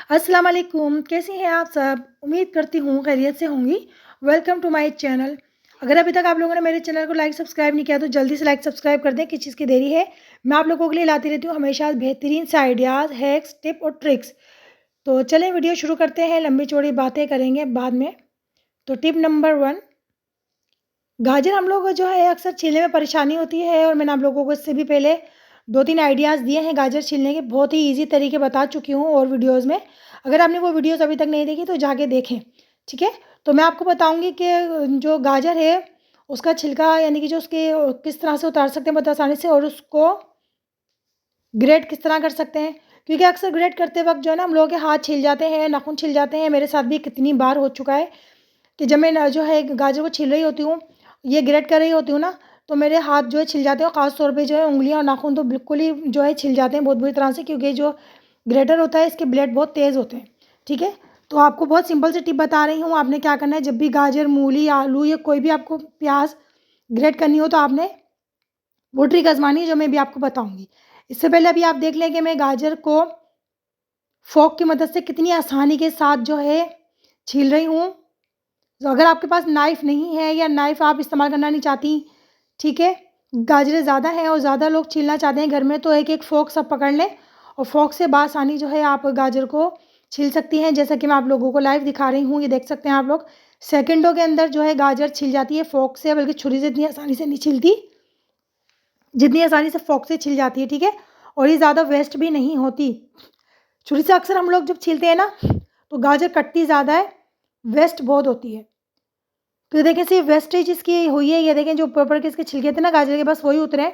अस्सलाम वालेकुम, कैसी हैं आप सब? उम्मीद करती हूँ खैरियत से होंगी। Welcome to my channel. अगर अभी तक आप लोगों ने मेरे चैनल को लाइक सब्सक्राइब नहीं किया तो जल्दी से लाइक सब्सक्राइब कर दें, किस चीज़ की देरी है। मैं आप लोगों के लिए लाती रहती हूँ हमेशा बेहतरीन से आइडियाज़, हैक्स, टिप और ट्रिक्स। तो चलें वीडियो शुरू करते हैं, लंबी चौड़ी बातें करेंगे बाद में। तो टिप नंबर 1, गाजर हम लोग को जो है अक्सर छीलने में परेशानी होती है और मैंने आप लोगों को इससे भी पहले 2-3 आइडियाज़ दिए हैं गाजर छीलने के, बहुत ही ईज़ी तरीके बता चुकी हूँ और वीडियोज़ में। अगर आपने वो वीडियोज़ अभी तक नहीं देखी तो जाके देखें, ठीक है? तो मैं आपको बताऊँगी कि जो गाजर है उसका छिलका यानी कि जो उसके किस तरह से उतार सकते हैं बहुत आसानी से और उसको ग्रेट किस तरह कर सकते हैं। क्योंकि अक्सर ग्रेट करते वक़्त जो है ना हम लोगों के हाथ छिल जाते हैं, नाखून छिल जाते हैं। मेरे साथ भी कितनी बार हो चुका है कि जब मैं न जो है गाजर को छील रही होती हूँ, ये ग्रेट कर रही होती हूँ ना, तो मेरे हाथ जो है छिल जाते हैं और ख़ास तौर पे जो है उँगलियाँ और नाखून तो बिल्कुल ही जो है छिल जाते हैं बहुत बुरी तरह से, क्योंकि जो ग्रेटर होता है इसके ब्लेड बहुत तेज़ होते हैं, ठीक है? तो आपको बहुत सिंपल सी टिप बता रही हूँ, आपने क्या करना है जब भी गाजर, मूली, आलू या कोई भी आपको प्याज़ ग्रेट करनी हो तो आपने वो ट्रिक आज़मानी है जो मैं अभी आपको बताऊँगी। इससे पहले अभी आप देख लें कि मैं गाजर को फ़ोर्क की मदद से कितनी आसानी के साथ जो है छील रही हूँ। तो अगर आपके पास नाइफ़ नहीं है या नाइफ़ आप इस्तेमाल करना नहीं चाहती, ठीक है? गाजरें ज़्यादा हैं और ज़्यादा लोग छीलना चाहते हैं घर में, तो एक-एक फ़ोर्क सब पकड़ लें और फ़ोर्क से बासानी जो है आप गाजर को छील सकती हैं। जैसा कि मैं आप लोगों को लाइव दिखा रही हूँ, ये देख सकते हैं आप लोग। सेकंडों के अंदर जो है गाजर छिल जाती है फ़ोर्क से, बल्कि छुरी से इतनी आसानी से नहीं छिलती, जितनी आसानी से फ़ोर्क से छिल जाती है, ठीक है? और ये ज़्यादा वेस्ट भी नहीं होती। छुरी से अक्सर हम लोग जब छीलते हैं ना, तो गाजर कटती ज़्यादा है, वेस्ट बहुत होती है। तो ये देखें सिर्फ वेस्टेज इसकी हुई है, ये देखें जो ऊपर के इसके छिलके थे ना गाजर के, बस वही उतरे हैं,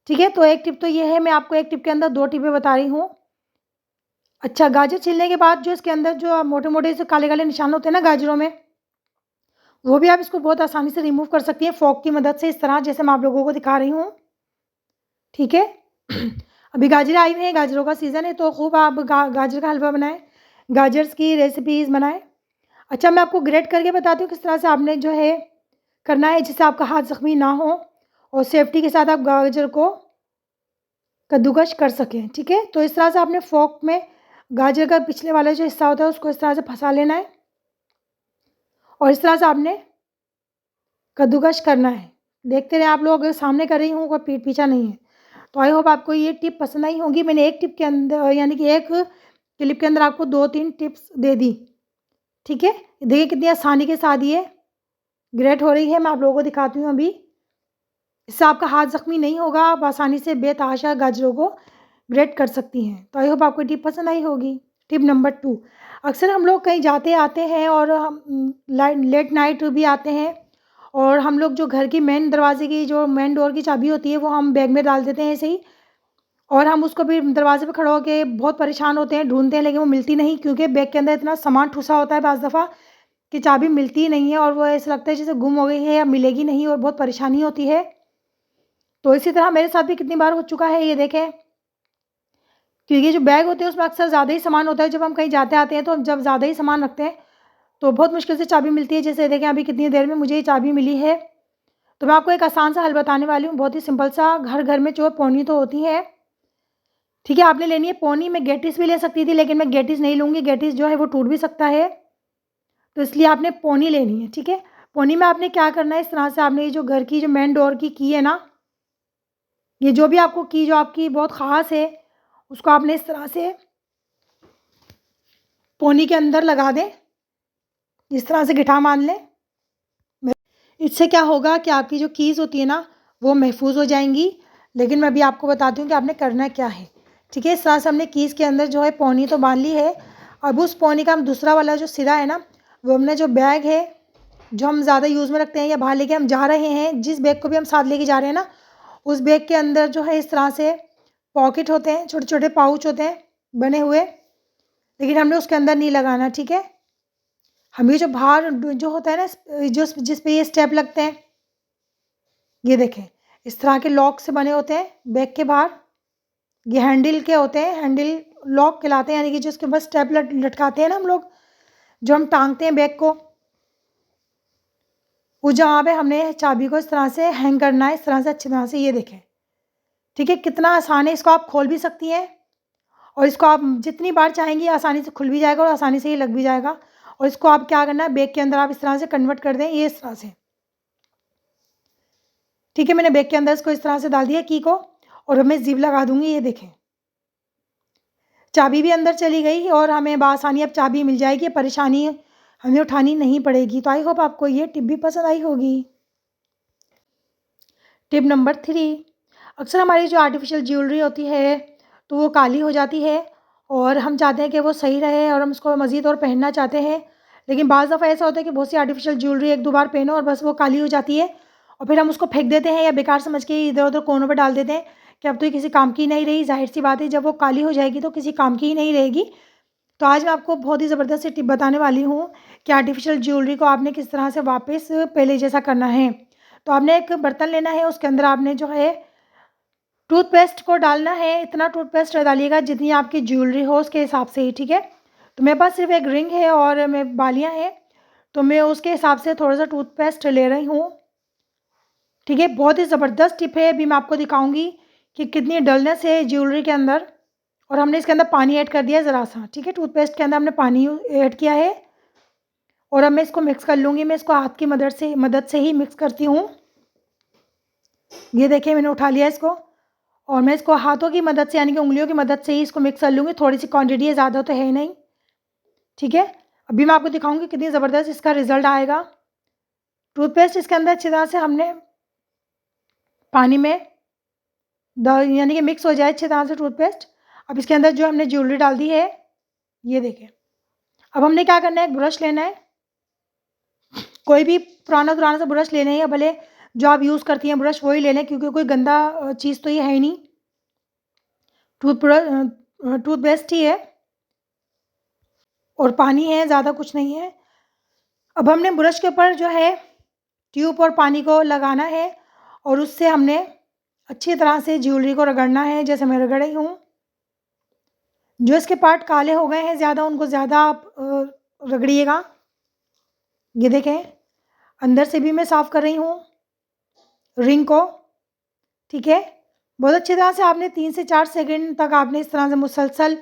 ठीक है? तो एक टिप तो ये है, मैं आपको एक टिप के अंदर 2 टिपें बता रही हूँ। अच्छा, गाजर छीलने के बाद जो इसके अंदर जो मोटे-मोटे से काले-काले निशान होते हैं ना गाजरों में, वो भी आप इसको बहुत आसानी से रिमूव कर सकती हैं फ़ोर्क की मदद से, इस तरह जैसे मैं आप लोगों को दिखा रही हूँ, ठीक है? अभी गाजरें आई हुई हैं, गाजरों का सीज़न है, तो खूब आप गाजर का हलवा बनाएँ, गाजर्स की रेसिपीज़ बनाएँ। अच्छा, मैं आपको ग्रेट करके बताती हूँ किस तरह से आपने जो है करना है जिससे आपका हाथ ज़ख्मी ना हो और सेफ्टी के साथ आप गाजर को कद्दूकस कर सकें, ठीक है? तो इस तरह से आपने फ़ोर्क में गाजर का पिछले वाला जो हिस्सा होता है उसको इस तरह से फँसा लेना है और इस तरह से आपने कद्दूकस करना है। देखते रहें आप लोग, सामने कर रही हूँ, कोई पीठ पीछा नहीं है। तो आई होप आपको ये टिप पसंद आई होंगी। मैंने एक टिप के अंदर यानी कि एक क्लिप के अंदर आपको 2-3 टिप्स दे दी, ठीक है? देखिए कितनी आसानी के साथ ये ग्रेट हो रही है। मैं आप लोगों को दिखाती हूँ अभी। इससे आपका हाथ ज़ख्मी नहीं होगा, आप आसानी से बेतहाशा गाजरों को ग्रेट कर सकती हैं। तो आई होप आपको टिप पसंद आई होगी। टिप नंबर 2, अक्सर हम लोग कहीं जाते आते हैं और हम लेट नाइट भी आते हैं और हम लोग जो घर की मेन दरवाजे की जो मेन डोर की चाबी होती है वो हम बैग में डाल देते हैं ऐसे ही, और हम उसको भी दरवाजे पे खड़े होके बहुत परेशान होते हैं, ढूँढते हैं, लेकिन वो मिलती नहीं, क्योंकि बैग के अंदर इतना सामान ठुसा होता है बाज़ दफ़ा कि चाबी मिलती ही नहीं है और वो ऐसा लगता है जैसे गुम हो गई है या मिलेगी नहीं और बहुत परेशानी होती है। तो इसी तरह मेरे साथ भी कितनी बार हो चुका है, ये देखें, क्योंकि जो बैग होते हैं उसमें अक्सर ज़्यादा ही सामान होता है। जब हम कहीं जाते आते हैं तो हम जब ज़्यादा ही सामान रखते हैं तो बहुत मुश्किल से चाबी मिलती है। जैसे देखें अभी कितनी देर में मुझे ये चाबी मिली है। तो मैं आपको एक आसान सा हल बताने वाली हूँ, बहुत ही सिंपल सा। घर घर में जो पौनी तो होती है, ठीक है, आपने लेनी है पौनी। मैं गेटिस भी ले सकती थी, लेकिन मैं गेटिस नहीं लूँगी, गेटिस जो है वो टूट भी सकता है, तो इसलिए आपने पौनी लेनी है, ठीक है? पौनी में आपने क्या करना है, इस तरह से आपने ये जो घर की जो मेन डोर की है ना, ये जो भी आपको की जो आपकी बहुत ख़ास है, उसको आपने इस तरह से पौनी के अंदर लगा दें, इस तरह से गिठा मान लें। इससे क्या होगा कि आपकी जो कीज़ होती है ना, वो महफूज़ हो जाएँगी। लेकिन मैं अभी आपको बताती हूँ कि आपने करना क्या है, ठीक है? इस तरह से हमने कीज़ के अंदर जो है पौनी तो बाँध ली है। अब उस पौनी का हम दूसरा वाला जो सिरा है ना, वो हमने जो बैग है, जो हम ज़्यादा यूज़ में रखते हैं या बाहर लेके हम जा रहे हैं, जिस बैग को भी हम साथ लेके जा रहे हैं ना, उस बैग के अंदर जो है इस तरह से पॉकेट होते हैं, छोटे-छोटे पाउच होते हैं बने हुए, लेकिन हमने उसके अंदर नहीं लगाना, ठीक है? हमें जो बाहर जो होता है ना, जो जिस पे ये स्टेप लगते हैं, ये देखें, इस तरह के लॉक से बने होते हैं बैग के बाहर। ये हैंडल के होते हैं, हैंडल लॉक कहलाते हैं, यानी कि जो उसके ऊपर स्टेप लटकाते हैं ना हम लोग, जो हम टाँगते हैं बैग को, वो जहाँ पे हमने चाबी को इस तरह से हैंग करना है, इस तरह से अच्छी तरह से, ये देखें, ठीक है? कितना आसान है, इसको आप खोल भी सकती हैं और इसको आप जितनी बार चाहेंगी आसानी से खुल भी जाएगा और आसानी से ही लग भी जाएगा। और इसको आप क्या करना है, बैग के अंदर आप इस तरह से कन्वर्ट कर दें, ये इस तरह से। ठीक है, मैंने बैग के अंदर इसको इस तरह से डाल दिया की को, और मैं जिप लगा दूंगी। ये देखें, चाबी भी अंदर चली गई और हमें बआसानी अब चाबी मिल जाएगी, परेशानी हमें उठानी नहीं पड़ेगी। तो आई होप आपको ये टिप भी पसंद आई होगी। टिप नंबर 3, अक्सर हमारी जो आर्टिफिशियल ज्वेलरी होती है तो वो काली हो जाती है और हम चाहते हैं कि वो सही रहे और हम उसको मज़ीद और पहनना चाहते हैं। लेकिन बाज़ दफ़ा ऐसा होता है कि बहुत सी आर्टिफिशियल ज्वेलरी एक दो बार पहनो और बस वो काली हो जाती है और फिर हम उसको फेंक देते हैं या बेकार समझ के इधर उधर कोनों पर डाल देते हैं कि अब तो ये किसी काम की नहीं रही। जाहिर सी बात है, जब वो काली हो जाएगी तो किसी काम की ही नहीं रहेगी। तो आज मैं आपको बहुत ही ज़बरदस्त सी टिप बताने वाली हूँ कि आर्टिफिशियल ज्वेलरी को आपने किस तरह से वापस पहले जैसा करना है। तो आपने एक बर्तन लेना है, उसके अंदर आपने जो है टूथपेस्ट को डालना है। इतना टूथपेस्ट डालिएगा जितनी आपकी ज्वेलरी हो उसके हिसाब से ही, ठीक है। तो मेरे पास सिर्फ एक रिंग है और मैं बालियाँ हैं, तो मैं उसके हिसाब से थोड़ा सा टूथपेस्ट ले रही हूँ, ठीक है। बहुत ही ज़बरदस्त टिप है, अभी मैं आपको दिखाऊंगी कि कितनी डलनेस है ज्वेलरी के अंदर। और हमने इसके अंदर पानी ऐड कर दिया है ज़रा सा, ठीक है। टूथपेस्ट के अंदर हमने पानी ऐड किया है और अब मैं इसको मिक्स कर लूँगी। मैं इसको हाथ की मदद से ही मिक्स करती हूँ। ये देखिए, मैंने उठा लिया इसको और मैं इसको हाथों की मदद से यानी कि उंगलियों की मदद से ही इसको मिक्स कर लूँगी। थोड़ी सी क्वांटिटी है, ज़्यादा तो है नहीं, ठीक है। अभी मैं आपको दिखाऊंगी कितनी ज़बरदस्त इसका रिजल्ट आएगा। टूथपेस्ट इसके अंदर अच्छी तरह से हमने पानी में यानी कि मिक्स हो जाए अच्छी तरह से टूथपेस्ट। अब इसके अंदर जो हमने ज्वेलरी डाल दी है, ये देखें। अब हमने क्या करना है, एक ब्रश लेना है, कोई भी पुराना सा ब्रश लेना है या भले जो आप यूज़ करती हैं ब्रश वही ले लें, क्योंकि कोई गंदा चीज़ तो ये है ही नहीं, टूथपेस्ट ही है और पानी है, ज़्यादा कुछ नहीं है। अब हमने ब्रश के ऊपर जो है ट्यूब और पानी को लगाना है और उससे हमने अच्छी तरह से ज्वेलरी को रगड़ना है, जैसे मैं रगड़ रही हूँ। जो इसके पार्ट काले हो गए हैं ज़्यादा, उनको ज़्यादा आप रगड़िएगा। ये देखें, अंदर से भी मैं साफ़ कर रही हूँ रिंग को, ठीक है। बहुत अच्छी तरह से आपने 3 से 4 सेकंड तक आपने इस तरह से मुसलसल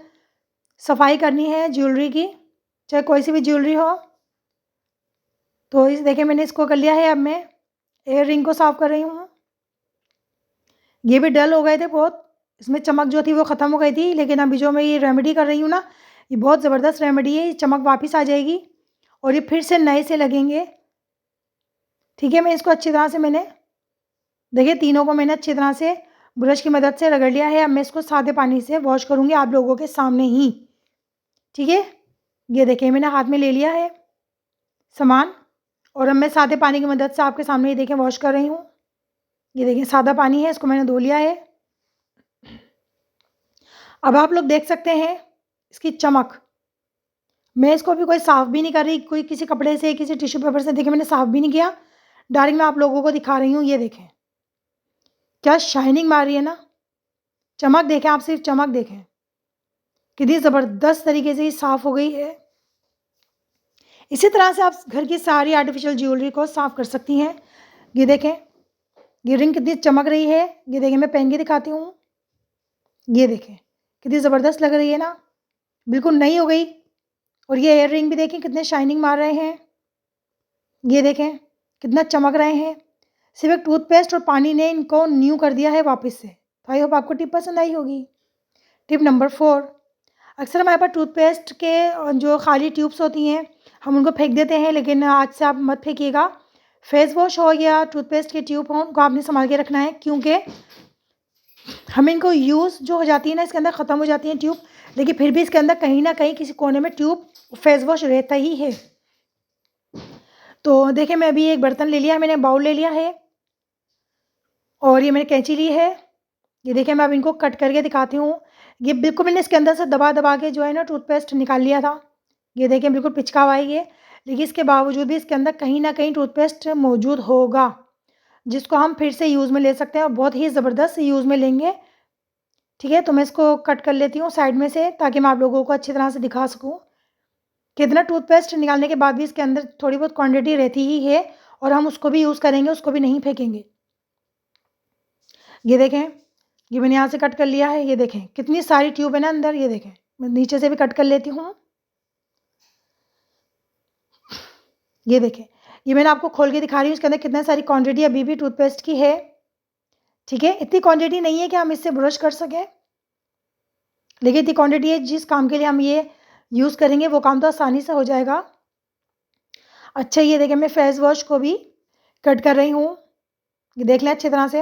सफाई करनी है ज्वेलरी की, चाहे कोई सी भी ज्वेलरी हो। तो इस देखिए, मैंने इसको कर लिया है। अब मैं एयर रिंग को साफ़ कर रही हूँ। ये भी डल हो गए थे बहुत, इसमें चमक जो थी वो ख़त्म हो गई थी, लेकिन अभी जो मैं ये रेमेडी कर रही हूँ ना, ये बहुत ज़बरदस्त रेमेडी है। ये चमक वापस आ जाएगी और ये फिर से नए से लगेंगे, ठीक है। मैं इसको अच्छी तरह से देखिए तीनों को मैंने अच्छी तरह से ब्रश की मदद से रगड़ लिया है। अब मैं इसको सादे पानी से वॉश करूँगी आप लोगों के सामने ही, ठीक है। ये देखिए, मैंने हाथ में ले लिया है सामान और अब मैं सादे पानी की मदद से आपके सामने ही देखें वॉश कर रही हूँ। ये देखिए, सादा पानी है, इसको मैंने धो लिया है। अब आप लोग देख सकते हैं इसकी चमक। मैं इसको अभी कोई साफ़ भी नहीं कर रही, कोई किसी कपड़े से, किसी टिश्यू पेपर से, देखिए मैंने साफ़ भी नहीं किया, डायरेक्ट मैं आप लोगों को दिखा रही हूँ। ये देखें क्या शाइनिंग मार रही है ना, चमक देखें, आप सिर्फ चमक देखें कितनी ज़बरदस्त तरीके से ये साफ़ हो गई है। इसी तरह से आप घर की सारी आर्टिफिशियल ज्वेलरी को साफ़ कर सकती हैं। ये देखें, ये रिंग कितनी चमक रही है। ये देखें, मैं पहन के दिखाती हूँ। ये देखें कितनी ज़बरदस्त लग रही है ना, बिल्कुल नई हो गई। और ये ईयर रिंग भी देखें कितने शाइनिंग मार रहे हैं। ये देखें कितना चमक रहे हैं। सिर्फ एक टूथपेस्ट और पानी ने इनको न्यू कर दिया है वापस से। तो आई होप आपको टिप पसंद आई होगी। टिप नंबर 4, अक्सर हमारे पास टूथपेस्ट के जो खाली ट्यूब्स होती हैं हम उनको फेंक देते हैं, लेकिन आज से आप मत फेंकिएगा। फेस वॉश हो या टूथपेस्ट के ट्यूब हो, उनको आपने संभाल के रखना है, क्योंकि हम इनको यूज़ जो हो जाती है ना, इसके अंदर ख़त्म हो जाती है ट्यूब, लेकिन फिर भी इसके अंदर कहीं ना कहीं किसी कोने में ट्यूब फेस वॉश रहता ही है। तो देखिए, मैं अभी एक बर्तन ले लिया है, मैंने बाउल ले लिया है और ये मैंने कैंची ली है। ये देखिए, मैं अब इनको कट करके दिखाती हूँ। ये बिल्कुल मैंने इसके अंदर से दबा दबा के जो है ना टूथपेस्ट निकाल लिया था। ये देखिए बिल्कुल पिचका हुआ है ये, लेकिन इसके बावजूद भी इसके अंदर कहीं ना कहीं टूथपेस्ट मौजूद होगा, जिसको हम फिर से यूज़ में ले सकते हैं और बहुत ही ज़बरदस्त यूज़ में लेंगे, ठीक है। तो मैं इसको कट कर लेती हूँ साइड में से, ताकि मैं आप लोगों को अच्छी तरह से दिखा सकूँ। कितना टूथपेस्ट निकालने के बाद भी इसके अंदर थोड़ी बहुत क्वांटिटी रहती ही है और हम उसको भी यूज़ करेंगे, उसको भी नहीं फेंकेंगे। ये देखें, ये मैंने यहाँ से कट कर लिया है। ये देखें कितनी सारी ट्यूब है ना अंदर। ये देखें, मैं नीचे से भी कट कर लेती हूँ। ये देखें, ये मैंने आपको खोल के दिखा रही हूँ, इसके अंदर कितनी सारी क्वांटिटी अभी भी टूथपेस्ट की है। ठीक है, इतनी क्वांटिटी नहीं है कि हम इससे ब्रश कर सकें, लेकिन इतनी क्वांटिटी है जिस काम के लिए हम ये यूज़ करेंगे वो काम तो आसानी से हो जाएगा। अच्छा, ये देखें मैं फेस वॉश को भी कट कर रही हूँ। ये देख लें अच्छी तरह से।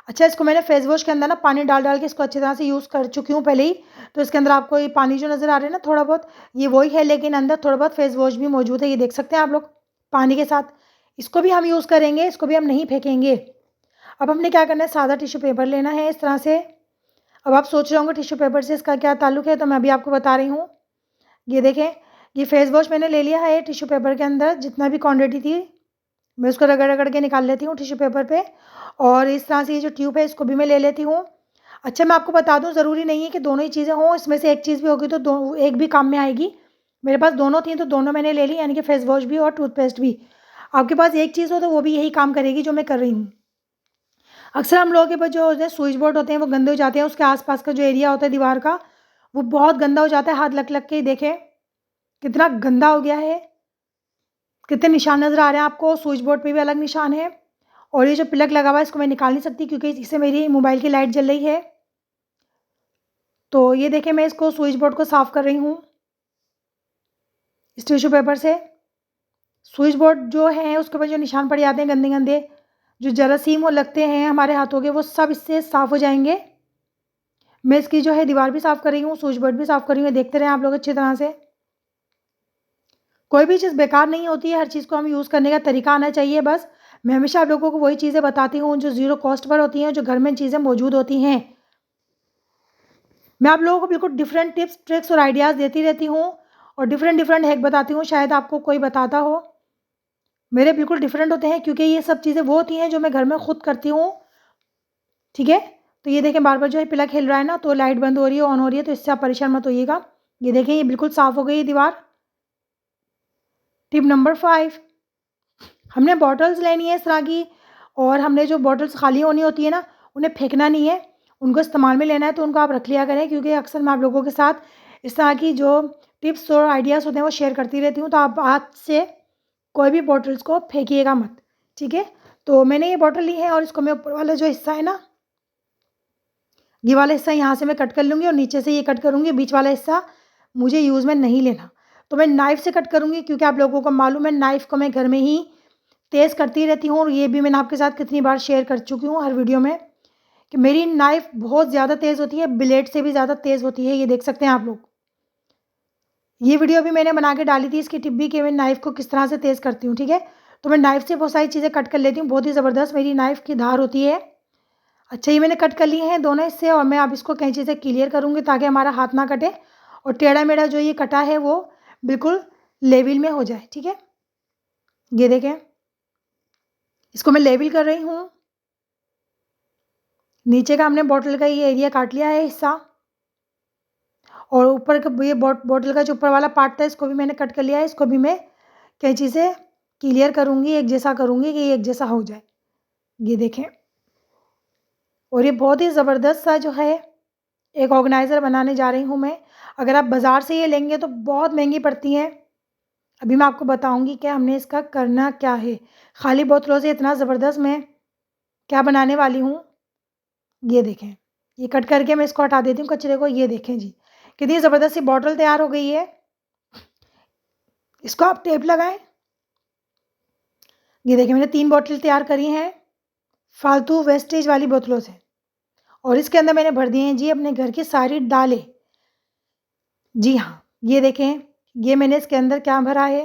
अच्छा, इसको मैंने फेस वॉश के अंदर ना पानी डाल डाल के इसको अच्छी तरह से यूज़ कर चुकी हूँ पहले ही। तो इसके अंदर आपको ये पानी जो नज़र आ रहा है ना थोड़ा बहुत, ये वही है, लेकिन अंदर थोड़ा बहुत फेस वॉश भी मौजूद है। ये देख सकते हैं आप लोग पानी के साथ। इसको भी हम यूज़ करेंगे, इसको भी हम नहीं फेंकेंगे। अब हमने क्या करना है, सादा टिश्यू पेपर लेना है इस तरह से। अब आप सोच रहे होंगे टिश्यू पेपर से इसका क्या ताल्लुक़ है, तो मैं अभी आपको बता रही हूँ। ये देखें, ये फेस वॉश मैंने ले लिया है टिश्यू पेपर के अंदर, जितना भी क्वांटिटी थी मैं उसको रगड़ रगड़ के निकाल लेती हूँ टिश्यू पेपर पे। और इस तरह से ये जो ट्यूब है इसको भी मैं ले लेती हूँ। अच्छा, मैं आपको बता दूँ, ज़रूरी नहीं है कि दोनों ही चीज़ें हों, इसमें से एक चीज़ भी होगी तो दो एक भी काम में आएगी। मेरे पास दोनों थी तो दोनों मैंने ले ली, यानी कि फेस वॉश भी और टूथपेस्ट भी। आपके पास एक चीज़ हो तो वो भी यही काम करेगी जो मैं कर रही हूँ। अक्सर हम लोगों के पास जो है स्विच बोर्ड होते हैं वो गंदे हो जाते हैं, उसके आसपास का जो एरिया होता है दीवार का वो बहुत गंदा हो जाता है, हाथ लग लग के। देखें कितना गंदा हो गया है, कितने निशान नज़र आ रहे हैं आपको। स्विच बोर्ड पे भी अलग निशान है, और ये जो प्लग लगा हुआ है इसको मैं निकाल नहीं सकती क्योंकि इससे मेरी मोबाइल की लाइट जल रही है। तो ये देखें, मैं इसको स्विच बोर्ड को साफ़ कर रही हूँ इस टिश्यू पेपर से। स्विच बोर्ड जो है उसके ऊपर जो निशान पड़ जाते हैं गंदे गंदे, जो जरासीम वो लगते हैं हमारे हाथों के, वो सब इससे साफ़ हो जाएंगे। मैं इसकी जो है दीवार भी साफ़ कर रही हूँ, स्विच बोर्ड भी साफ़ कर रही हूँ। देखते रहें आप लोग अच्छी तरह से। कोई भी चीज़ बेकार नहीं होती है, हर चीज़ को हम यूज़ करने का तरीका आना चाहिए बस। मैं हमेशा आप लोगों को वही चीज़ें बताती हूँ जो ज़ीरो कॉस्ट पर होती हैं, जो घर में चीज़ें मौजूद होती हैं। मैं आप लोगों को बिल्कुल डिफरेंट टिप्स, ट्रिक्स और आइडियाज़ देती रहती हूँ, और डिफरेंट डिफरेंट हैक बताती हूँ, शायद आपको कोई बताता हो। मेरे बिल्कुल डिफरेंट होते हैं क्योंकि ये सब चीज़ें वो होती हैं जो मैं घर में खुद करती हूँ। ठीक है, तो ये देखें बार बार जो है प्लग हिल रहा है ना, तो लाइट बंद हो रही है, ऑन हो रही है, तो इससे आप परेशान मत होइएगा। ये देखें, ये बिल्कुल साफ़ हो गई है दीवार। टिप नंबर 5, हमने बॉटल्स लेनी है इस तरह की, और हमने जो बॉटल्स खाली होनी होती है ना उन्हें फेंकना नहीं है, उनको इस्तेमाल में लेना है। तो उनको आप रख लिया करें, क्योंकि अक्सर मैं आप लोगों के साथ इस तरह की जो टिप्स और आइडियाज़ होते हैं वो शेयर करती रहती हूँ। तो आप आज से कोई भी बॉटल्स को फेंकिएगा मत, ठीक है। तो मैंने ये बॉटल ली है और इसको मैं ऊपर वाला जो हिस्सा है ना, ये वाला हिस्सा यहाँ से मैं कट कर लूँगी और नीचे से ये कट करूँगी। बीच वाला हिस्सा मुझे यूज़ में नहीं लेना, तो मैं नाइफ़ से कट करूँगी, क्योंकि आप लोगों को मालूम है नाइफ़ को मैं घर में ही तेज़ करती रहती हूँ। और ये भी मैंने आपके साथ कितनी बार शेयर कर चुकी हूँ हर वीडियो में, कि मेरी नाइफ़ बहुत ज़्यादा तेज़ होती है, ब्लेड से भी ज़्यादा तेज़ होती है। ये देख सकते हैं आप लोग। ये वीडियो भी मैंने बना के डाली थी इसकी टिप भी, कि मैं नाइफ़ को किस तरह से तेज़ करती हूँ, ठीक है। तो मैं नाइफ़ से बहुत सारी चीज़ें कट कर लेती हूँ, बहुत ही ज़बरदस्त मेरी नाइफ़ की धार होती है। अच्छा, ये मैंने कट कर लिए हैं दोनों हिस्से, और मैं अब इसको कैंची से क्लियर करूँगी ताकि हमारा हाथ ना कटे, और टेढ़ा-मेढ़ा जो ये कटा है वो बिल्कुल लेवल में हो जाए, ठीक है। ये देखें, इसको मैं लेवल कर रही हूँ। नीचे का हमने बॉटल का ये एरिया काट लिया है हिस्सा, और ऊपर का ये बॉटल का जो ऊपर वाला पार्ट था इसको भी मैंने कट कर लिया है। इसको भी मैं कैंची से क्लियर करूँगी, एक जैसा करूँगी कि ये एक जैसा हो जाए। ये देखें, और ये बहुत ही ज़बरदस्त सा जो है एक ऑर्गेनाइज़र बनाने जा रही हूँ मैं। अगर आप बाज़ार से ये लेंगे तो बहुत महंगी पड़ती हैं। अभी मैं आपको बताऊँगी कि हमने इसका करना क्या है। खाली बोतलों से इतना ज़बरदस्त मैं क्या बनाने वाली हूँ, ये देखें। ये कट करके मैं इसको हटा देती हूँ कचरे को। ये देखें जी, कितनी ज़बरदस्त सी बॉटल तैयार हो गई है। इसको आप टेप लगाएँ। ये देखिए, मैंने 3 बॉटल तैयार करी हैं फालतू वेस्टेज वाली बोतलों से, और इसके अंदर मैंने भर दिए हैं जी अपने घर की सारी दालें। जी हाँ, ये देखें, ये मैंने इसके अंदर क्या भरा है,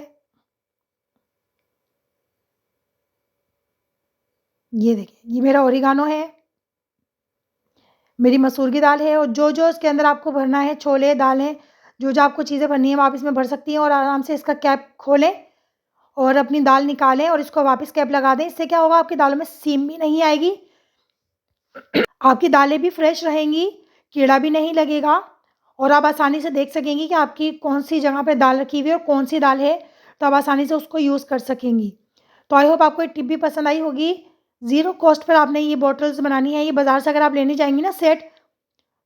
ये देखिए, ये मेरा ओरिगानो है, मेरी मसूर की दाल है, और जो इसके अंदर आपको भरना है, छोले, दालें, जो आपको चीज़ें भरनी है आप इसमें भर सकती हैं। और आराम से इसका कैप खोलें और अपनी दाल निकालें और इसको वापस कैप लगा दें। इससे क्या होगा, आपकी दालों में सीम भी नहीं आएगी, आपकी दालें भी फ्रेश रहेंगी, कीड़ा भी नहीं लगेगा, और आप आसानी से देख सकेंगी कि आपकी कौन-सी जगह पे दाल रखी हुई है और कौन-सी दाल है, तो आप आसानी से उसको यूज़ कर सकेंगी। तो आई होप आपको ये टिप भी पसंद आई होगी। ज़ीरो कॉस्ट पर आपने ये बॉटल्स बनानी है। ये बाज़ार से अगर आप लेने जाएंगी ना सेट,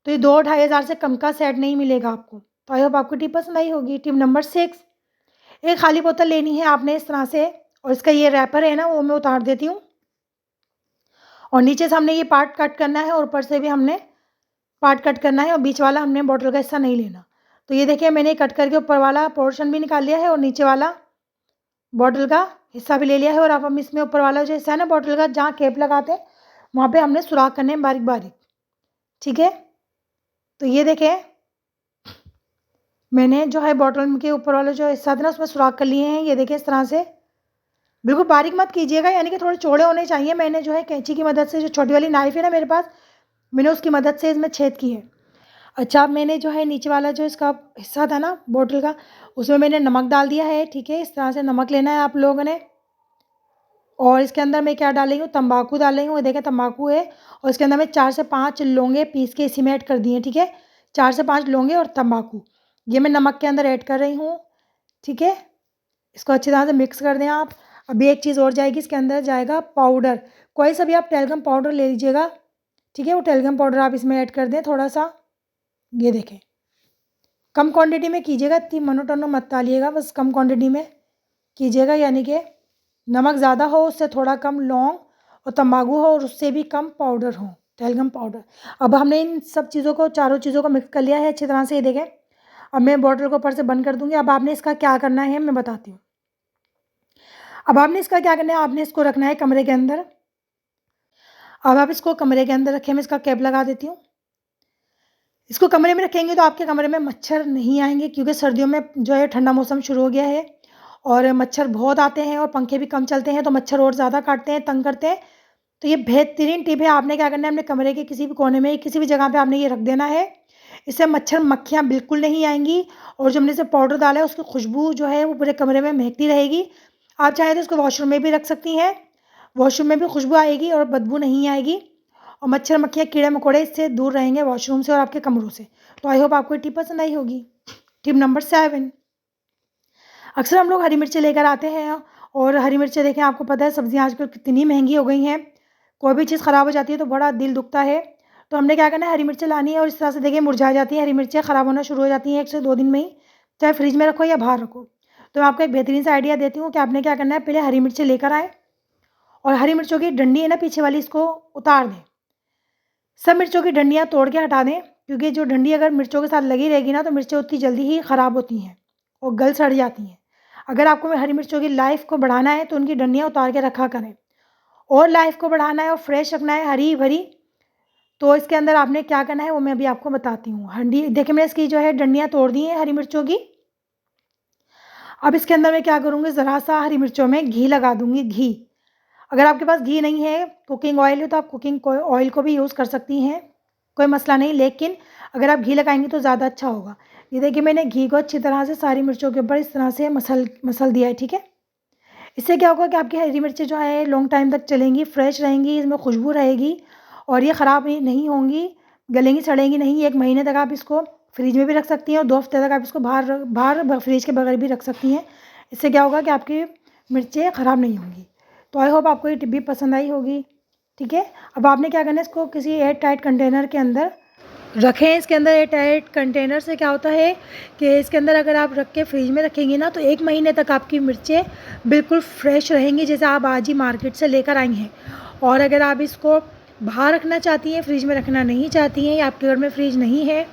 तो ये 2-2,500 से कम का सेट नहीं मिलेगा आपको। तो आई होप आपको टिप पसंद आई होगी। टिप नंबर 6, एक खाली बोतल लेनी है आपने इस तरह से, और इसका ये रैपर है ना वो मैं उतार देती हूँ, और नीचे से हमने ये पार्ट कट करना है और ऊपर से भी हमने पार्ट कट करना है, और बीच वाला हमने बॉटल का हिस्सा नहीं लेना। तो ये देखिए मैंने कट करके ऊपर वाला पोर्शन भी निकाल लिया है और नीचे वाला बॉटल का हिस्सा भी ले लिया है। और अब हम इसमें ऊपर वाला जो हिस्सा है ना बॉटल का, जहाँ कैप लगाते हैं वहाँ पे हमने सुराख करने हैं बारीक बारीक। ठीक है, तो ये देखें मैंने जो है बॉटल के ऊपर वाला जो हिस्सा था ना उसमें सुराख कर लिए हैं। ये देखें इस तरह से, बिल्कुल बारीक मत कीजिएगा, यानी कि थोड़े चौड़े होने चाहिए। मैंने जो है कैंची की मदद से, जो छोटी वाली नाइफ है ना मेरे पास, मैंने उसकी मदद से इसमें छेद की है। अच्छा, अब मैंने जो है नीचे वाला जो इसका हिस्सा था ना बॉटल का, उसमें मैंने नमक डाल दिया है। ठीक है, इस तरह से नमक लेना है आप लोगों ने। और इसके अंदर मैं क्या डाल रही हूँ, तंबाकू डाल रही हूँ। देखें तंबाकू है, और इसके अंदर मैं 4 से 5 लौंगे पीस के इसी में ऐड कर दिए। ठीक है, 4 से 5 लौंगे और तंबाकू ये मैं नमक के अंदर ऐड कर रही हूँ। ठीक है, इसको अच्छी तरह से मिक्स कर दें आप। अभी एक चीज़ और जाएगी, इसके अंदर जाएगा पाउडर। कोई सा भी आप टेलगम पाउडर ले लीजिएगा। ठीक है, वो टेलगम पाउडर आप इसमें ऐड कर दें थोड़ा सा। ये देखें, कम क्वांटिटी में कीजिएगा, इतनी मोनोटोनो मत डालिएगा, बस कम क्वांटिटी में कीजिएगा। यानी कि नमक ज़्यादा हो उससे थोड़ा कम लौंग, और तंबाकू हो और उससे भी कम पाउडर हो, टेलगम पाउडर। अब हमने इन सब चीज़ों को, चारों चीज़ों को मिक्स कर लिया है अच्छी तरह से। ये देखें, अब मैं बॉटल को ऊपर से बंद कर दूँगी। अब आपने इसका क्या करना है मैं बताती हूँ। अब आपने इसका क्या करना है, आपने इसको रखना है कमरे के अंदर। अब आप इसको कमरे के अंदर रखें, मैं इसका कैप लगा देती हूँ। इसको कमरे में रखेंगे तो आपके कमरे में मच्छर नहीं आएंगे, क्योंकि सर्दियों में जो है ठंडा मौसम शुरू हो गया है और मच्छर बहुत आते हैं, और पंखे भी कम चलते हैं तो मच्छर और ज़्यादा काटते हैं, तंग करते हैं। तो ये बेहतरीन टिप है। आपने क्या करना है, अपने कमरे के किसी भी कोने में, किसी भी जगह पे आपने ये रख देना है। इससे मच्छर मक्खियाँ बिल्कुल नहीं आएंगी, और जो हमने इसे पाउडर डाला है उसकी खुशबू जो है वो पूरे कमरे में महकती रहेगी। आप चाहें तो इसको वॉशरूम में भी रख सकती हैं, वॉशरूम में भी खुशबू आएगी और बदबू नहीं आएगी, और मच्छर मक्खियाँ कीड़े मकोड़े इससे दूर रहेंगे, वॉशरूम से और आपके कमरों से। तो आई होप आपको ये टिप पसंद आई होगी। टिप नंबर 7, अक्सर हम लोग हरी मिर्चें लेकर आते हैं, और हरी मिर्चें देखें, आपको पता है सब्जियां आजकल कितनी महंगी हो गई हैं। कोई भी चीज़ ख़राब हो जाती है तो बड़ा दिल दुखता है। तो हमने क्या करना है, हरी मिर्चें लानी है, और इस तरह से देखिए मुरझा जाती हैं हरी मिर्चें, ख़राब होना शुरू हो जाती हैं 1 से 2 दिन में ही, चाहे फ्रिज में रखो या बाहर रखो। तो मैं आपको एक बेहतरीन सा आइडिया देती हूँ कि आपने क्या करना है, पहले हरी मिर्चें लेकर आए, और हरी मिर्चों की डंडी है ना पीछे वाली, इसको उतार दें। सब मिर्चों की डंडियाँ तोड़ के हटा दें, क्योंकि जो डंडी अगर मिर्चों के साथ लगी रहेगी ना तो मिर्चें उतनी जल्दी ही ख़राब होती हैं और गल सड़ जाती हैं। अगर आपको हरी मिर्चों की लाइफ को बढ़ाना है तो उनकी डंडियाँ उतार के रखा करें, और लाइफ को बढ़ाना है और फ्रेश रखना है हरी भरी, तो इसके अंदर आपने क्या करना है वो मैं अभी आपको बताती हूँ। हंडी देखिए, मैं इसकी जो है डंडियाँ तोड़ दी हैं हरी मिर्चों की। अब इसके अंदर मैं क्या करूँगी, ज़रा सा हरी मिर्चों में घी लगा दूँगी। घी, अगर आपके पास घी नहीं है, कुकिंग ऑयल है, तो आप कुकिंग ऑयल को भी यूज़ कर सकती हैं, कोई मसला नहीं, लेकिन अगर आप घी लगाएंगी तो ज़्यादा अच्छा होगा। ये देखिए मैंने घी को अच्छी तरह से सारी मिर्चों के ऊपर इस तरह से मसल दिया है। ठीक है, इससे क्या होगा कि आपकी हरी मिर्चें जो है लॉन्ग टाइम तक चलेंगी, फ्रेश रहेंगी, इसमें खुशबू रहेगी, और ये ख़राब नहीं होंगी, गलेंगी सड़ेंगी नहीं। 1 महीने तक आप इसको फ्रिज में भी रख सकती हैं, और 2 हफ्ते तक आप इसको बाहर बाहर फ्रिज के बगैर भी रख सकती हैं। इससे क्या होगा कि आपकी मिर्चें ख़राब नहीं होंगी। तो आई होप आपको ये टिप भी पसंद आई होगी। ठीक है, अब आपने क्या करना है, इसको किसी एयर टाइट कंटेनर के अंदर रखें। इसके अंदर एयर टाइट कंटेनर से क्या होता है कि इसके अंदर अगर आप रख के फ्रिज में रखेंगी ना तो 1 महीने तक आपकी मिर्चें बिल्कुल फ्रेश रहेंगी, जैसे आप आज ही मार्केट से लेकर आई हैं। और अगर आप इसको बाहर रखना चाहती हैं, फ्रिज में रखना नहीं चाहती हैं, या आपके घर में फ्रिज नहीं है,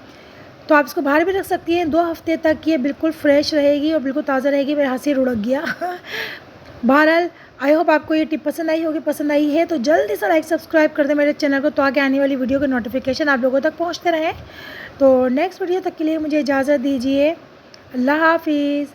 तो आप इसको बाहर भी रख सकती हैं। 2 हफ्ते तक ये बिल्कुल फ्रेश रहेगी और बिल्कुल ताज़ा रहेगी। मेरा हंसी रुड़क गया। बहरहाल आई होप आपको ये टिप पसंद आई होगी। पसंद आई है तो जल्दी से लाइक सब्सक्राइब कर दें मेरे चैनल को, तो आगे आने वाली वीडियो के नोटिफिकेशन आप लोगों तक पहुंचते रहें। तो नेक्स्ट वीडियो तक के लिए मुझे इजाज़त दीजिए। अल्लाह हाफिज़।